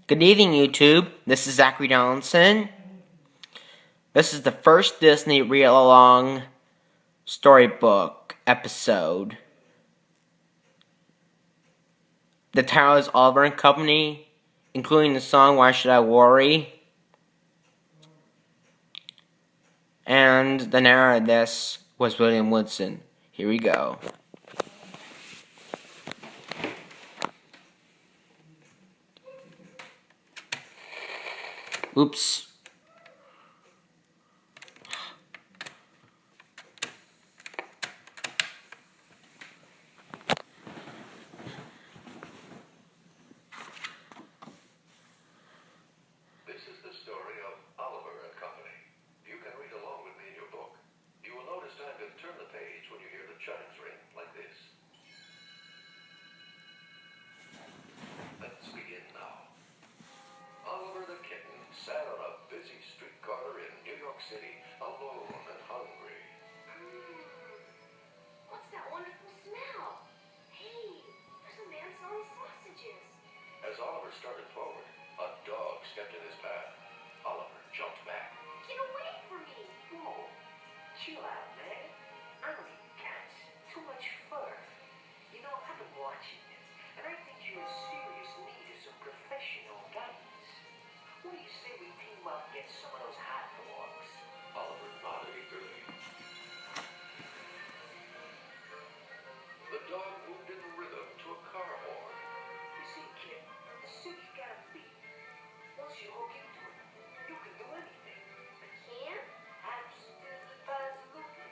Good evening, YouTube. This is Zachary Donaldson. This is the first Disney read-along storybook episode. The title is Oliver and Company, including the song Why Should I Worry? And the narrator of this was William Woodson. Here we go. Oops. This is the story of Oliver and Company. You can read along with me in your book. You will notice time to turn the page when you hear the chimes ring like this. Let's begin now. Oliver the kitten sat on a busy street corner in New York City, alone and hungry. What's that wonderful smell? Hey, there's a man selling sausages. As Oliver started forward, a dog stepped in his path. Oliver jumped back. Get away from me! Whoa, chill out, man. I don't eat cats. Too much fur. You know, I've been watching this, and I think you're in serious need of some professional guidance. What do you say we team up and get some of those hot dogs? Oliver nodded eagerly. The dog moved in rhythm to a car horn. You see, kid, the suit you gotta beat. Once you hook into it, you can do anything. I can? Absolutely, positively.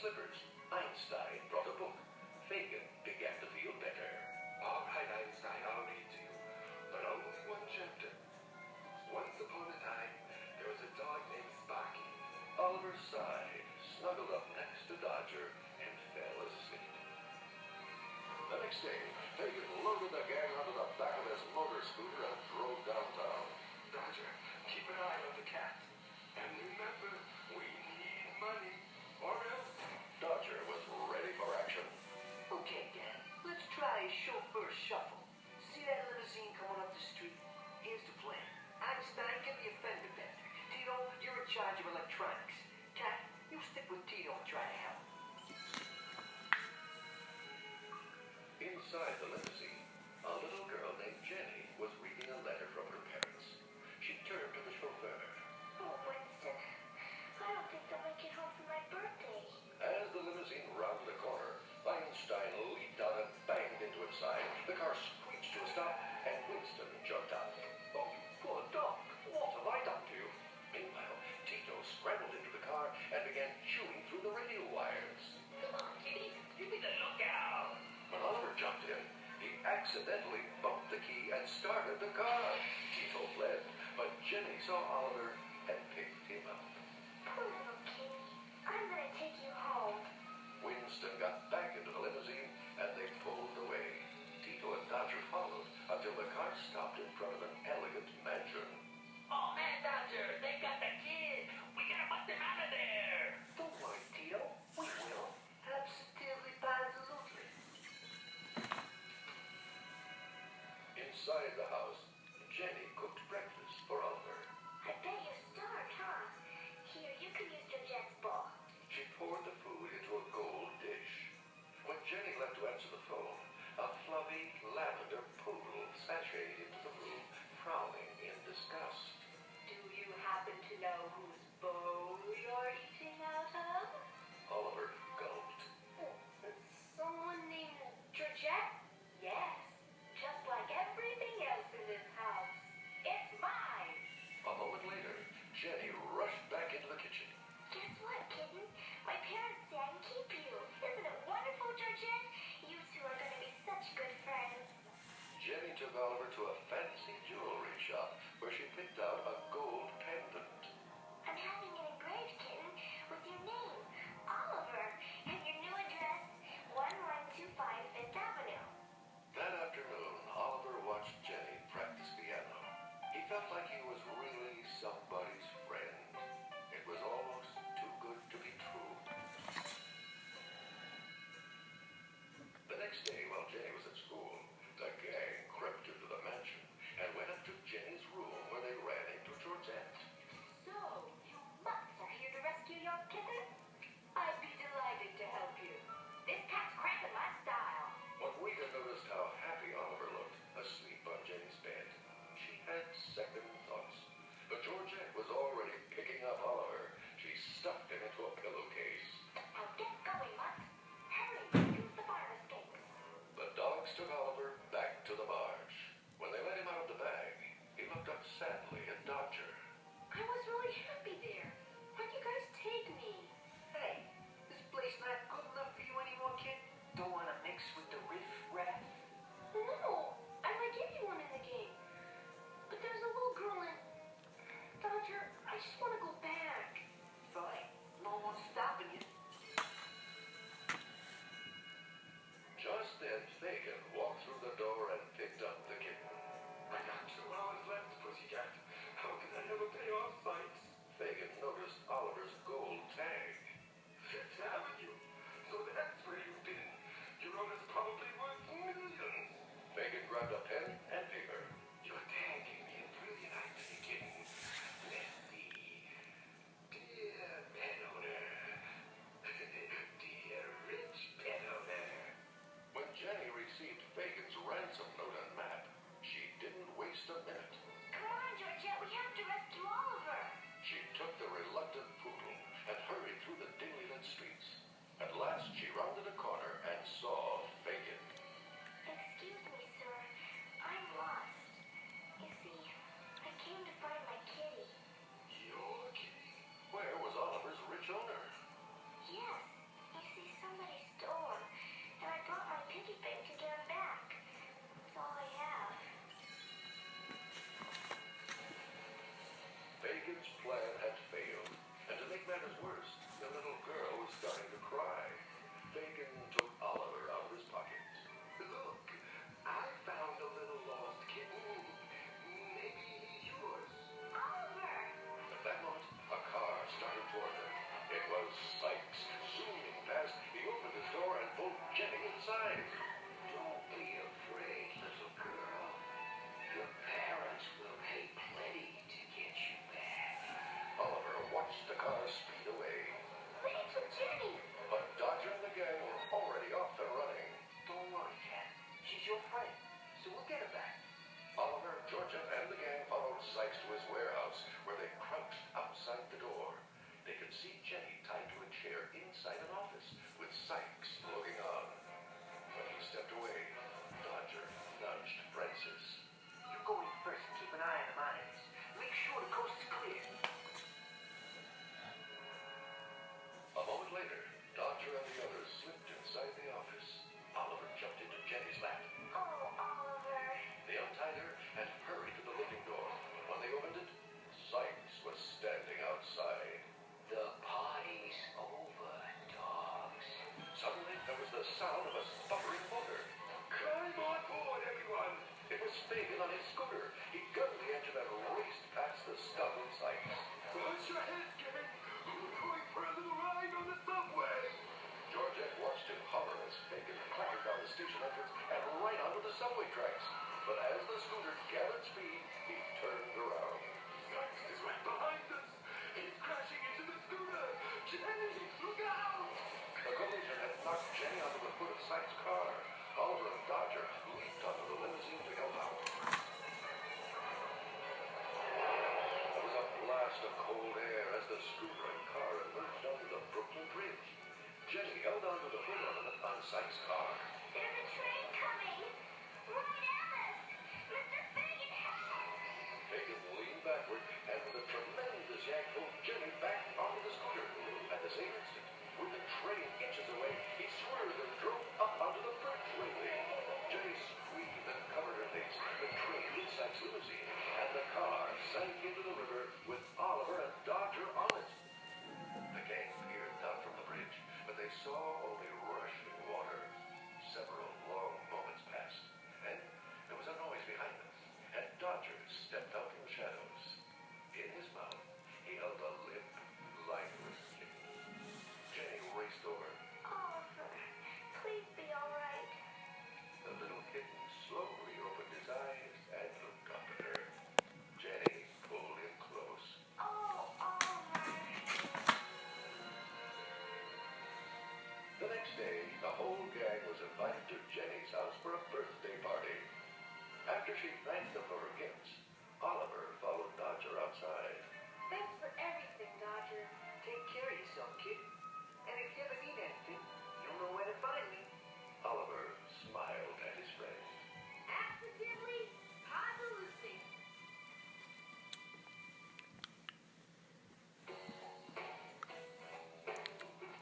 slippers, Einstein brought a book. Fagin began to feel better. All right, Einstein, I'll read to you. But only one chapter. Once upon a time, there was a dog named Sparky. Oliver sighed, snuggled up next to Dodger, and fell asleep. The next day, Fagin loaded the gang onto the back of his motor scooter and drove downtown. Dodger, keep an eye on the cat. And remember, we need money, or else. Dodger was ready for action. Okay, Dan, let's try a chauffeur shuffle. See that limousine coming up the street? Here's the plan. Einstein, give me a fender bender. Tito, you're in charge of electronics. Cat, you stick with Tito and try to help. Inside the limousine, a little girl named Jenny was reading a letter from her parents. She turned to the chauffeur. Oh, Winston, I don't think they'll make it home for my birthday. As the limousine rounded the corner, Einstein leaped out and banged into its side. The car screeched to a stop, and Winston jumped out. Oh, you poor dog. What have I done to you? Meanwhile, Tito scrambled into the car and began chewing through the radio wires. Come on, kitty. You need to look out. When Oliver jumped in, he accidentally bumped the key and started the car. Tito fled, but Jenny saw Oliver and picked him up. Poor little kitty. I'm gonna take you home. Winston got back into the limousine and they pulled away. Tito and Dodger followed until the car stopped in front of an elegant mansion. Oh, man, Dodger, they got the kid. We gotta put them out of there. Don't worry, Tito. We will. Absolutely, positively. Inside the house, Jenny cooked breakfast for Oliver. I bet you're starved, huh? Here, you can use Georgette's bowl. She poured the food into a gold dish. When Jenny left to answer the phone, a fluffy lavender poodle sashayed into the room, frowning in disgust. Do you happen to know whose bowl you're eating out of? Oliver gulped. Someone named Georgette? Yes, just like everything else in this house. It's mine. A moment later, Jenny rushed back into the kitchen. Guess what, kitten? My parents say I can keep you. Isn't it wonderful, Georgette? You two are going to be such good friends. Jenny took Oliver to a fancy jewelry shop where she picked out a gold pendant. I'm having it engraved, kitten, with your name, Oliver, and your new address, 1125 Fifth Avenue. That afternoon, Oliver watched Jenny practice piano. He felt like he was really somebody's friend. It was almost too good to be true. The next day, while Jenny was at school, the gang crept into the mansion and went up to Jenny's room where they ran into Georgette. So, you mutts are here to rescue your kitten? I'd be delighted to help you. This cat's cramping my style. When Rita noticed how happy Oliver looked, asleep on Jenny's bed, she had second thoughts. But Georgette was already picking up Oliver. She stuffed him into a pillowcase. Now get going, Mutt. Hurry, use the fire escape. The dogs took Oliver back to the barge. When they let him out of the bag, he looked up sadly at Dodger. I was really happy there. Why'd you guys take me? Hey, this place not good enough for you anymore, kid? Don't want to mix with the riff-raff? No, I like everyone in the game. But there's a little girl see Jenny tied to a chair inside an office with Sykes looking on. When he stepped away, Dodger nudged Francis. You go in first and keep an eye on the mines. Make sure the coast is clear. A moment later, Dodger and the others slipped inside the office. Oliver jumped into Jenny's lap. Oh, Oliver. They untied her and hurried to the living door. When they opened it, Sykes was standing outside. The party's over, dogs. Suddenly, there was the sound of a sputtering motor. Climb on board, everyone! It was Fagin on his scooter. He gunned the engine and raced past the stubborn Sykes. Put your heads, gang! We're going for a little ride on the subway! Georgette watched him hover as Fagin clattered down the station entrance and right onto the subway tracks. But as the scooter gathered speed, he turned around. Sykes is right behind us! He's crashing into the scooter! Jenny, look out! The collision had knocked Jenny onto the hood of Sykes' car. Oliver and Dodger leaped onto the limousine to help out. There was a blast of cold air as the scooter and car emerged onto the Brooklyn Bridge. Jenny held onto the hood ornament on Sykes' car. There's a train coming. Right at us. Mr. Fagin, help! Fagin leaned backward and with a tremendous yank pulled Jenny back onto the scooter. At the same instant, with the train inches away, he swerved and drove up onto the bridge railing. Jenny screamed and covered her face. The train hit Sykes' limousine, and the car sank into the river with Oliver and Dodger on it. The gang peered down from the bridge, but they saw only rushing water. Several long moments passed, and there was a noise behind them, and Dodger stepped out from the shadows. In his mouth, he held a limp, lifeless kitten. Jenny raced over. Oliver, please be all right. The little kitten slowly opened his eyes and looked up at her. Jenny pulled him close. Oh, Oliver. The next day, the whole gang was invited to Jenny's house for a birthday party. After she thanked them for her gifts, Oliver followed Dodger outside. Thanks for everything, Dodger. Take care of yourself, kid. And if you ever need anything, you'll know where to find me. Oliver smiled at his friend. Positively, positively.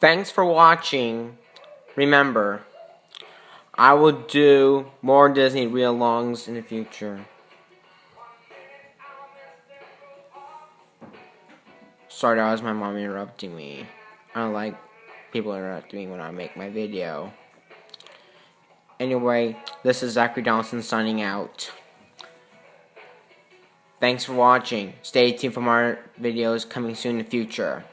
Thanks for watching. Remember, I will do more Disney read-alongs in the future. Sorry, that was my mom interrupting me. I don't like people interrupting me when I make my video. Anyway, this is Zachary Donaldson signing out. Thanks for watching. Stay tuned for more videos coming soon in the future.